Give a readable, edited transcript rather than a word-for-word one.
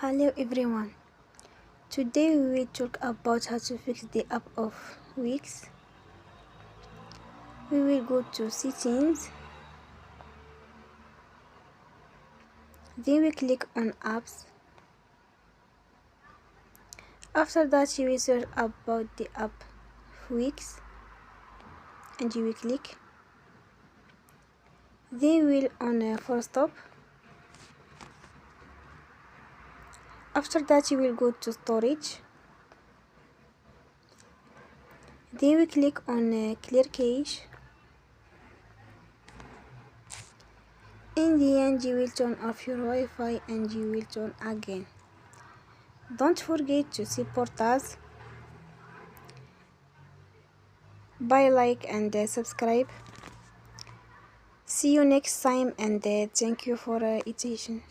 Hello everyone. Today we will talk about how to fix the app of Wix. We will go to settings, then we click on apps. After that you will search about the app Wix and you will click. Then we will on full stop. After that you will go to storage. Then we click on clear cache. In the end you will turn off your Wi-Fi and you will turn again. Don't forget to support us by like and subscribe. See you next time and thank you for attention.